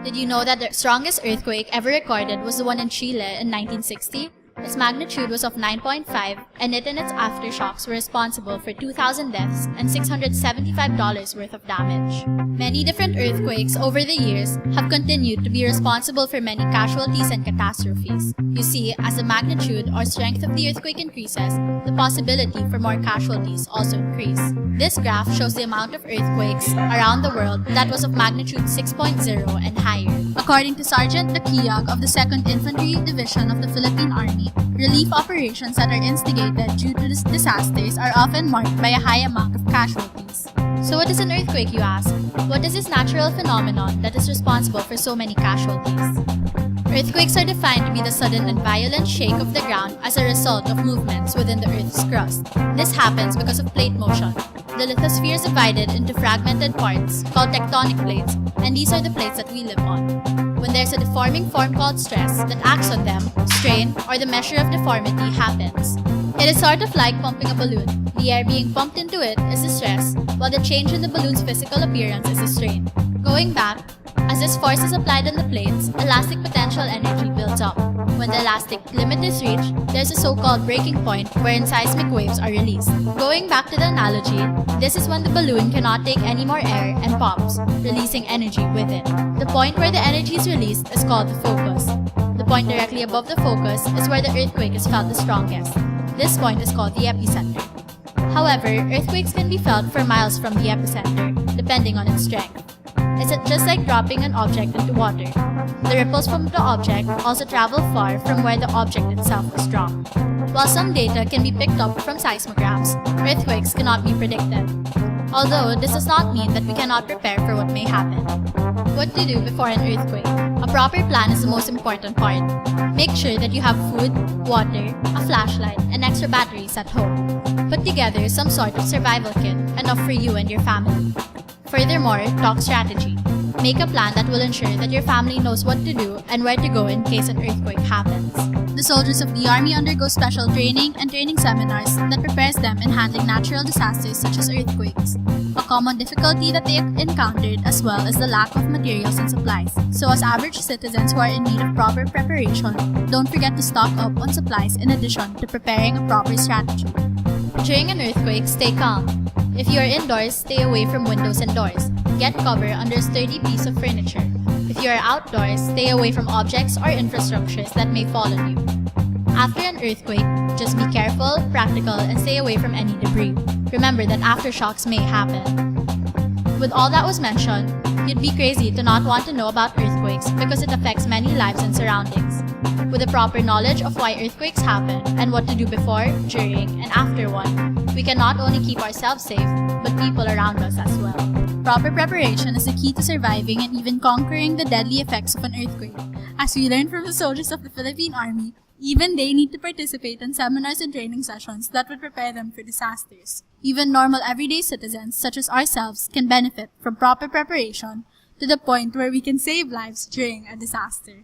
Did you know that the strongest earthquake ever recorded was the one in Chile in 1960? Its magnitude was of 9.5, and it and its aftershocks were responsible for 2,000 deaths and $675 worth of damage. Many different earthquakes over the years have continued to be responsible for many casualties and catastrophes. You see, as the magnitude or strength of the earthquake increases, the possibility for more casualties also increase. This graph shows the amount of earthquakes around the world that was of magnitude 6.0 and higher. According to Sergeant Dakiag of the 2nd Infantry Division of the Philippine Army, relief operations that are instigated due to disasters are often marked by a high amount of casualties. So what is an earthquake, you ask? What is this natural phenomenon that is responsible for so many casualties? Earthquakes are defined to be the sudden and violent shake of the ground as a result of movements within the Earth's crust. This happens because of plate motion. The lithosphere is divided into fragmented parts called tectonic plates, and these are the plates that we live on. When there's a deforming form called stress that acts on them, strain, or the measure of deformity happens. It is sort of like pumping a balloon. The air being pumped into it is the stress, while the change in the balloon's physical appearance is the strain. Going back, as this force is applied on the plates, elastic potential energy builds up. When the elastic limit is reached, there's a so-called breaking point wherein seismic waves are released. Going back to the analogy, this is when the balloon cannot take any more air and pops, releasing energy with it. The point where the energy is released is called the focus. The point directly above the focus is where the earthquake is felt the strongest. This point is called the epicenter. However, earthquakes can be felt for miles from the epicenter, depending on its strength. It's just like dropping an object into water. The ripples from the object also travel far from where the object itself was dropped. While some data can be picked up from seismographs, earthquakes cannot be predicted. Although this does not mean that we cannot prepare for what may happen. What to do before an earthquake? A proper plan is the most important part. Make sure that you have food, water, a flashlight, and extra batteries at home. Put together some sort of survival kit, enough for you and your family. Furthermore, talk strategy. Make a plan that will ensure that your family knows what to do and where to go in case an earthquake happens. The soldiers of the Army undergo special training and training seminars that prepares them in handling natural disasters such as earthquakes. A common difficulty that they encountered as well is the lack of materials and supplies. So as average citizens who are in need of proper preparation, don't forget to stock up on supplies in addition to preparing a proper strategy. During an earthquake, stay calm. If you are indoors, stay away from windows and doors. Get cover under a sturdy piece of furniture. If you are outdoors, stay away from objects or infrastructures that may fall on you. After an earthquake, just be careful, practical, and stay away from any debris. Remember that aftershocks may happen. With all that was mentioned, you'd be crazy to not want to know about earthquakes because it affects many lives and surroundings. With the proper knowledge of why earthquakes happen and what to do before, during, and after one, we can not only keep ourselves safe, but people around us as well. Proper preparation is the key to surviving and even conquering the deadly effects of an earthquake. As we learned from the soldiers of the Philippine Army, even they need to participate in seminars and training sessions that would prepare them for disasters. Even normal everyday citizens, such as ourselves, can benefit from proper preparation to the point where we can save lives during a disaster.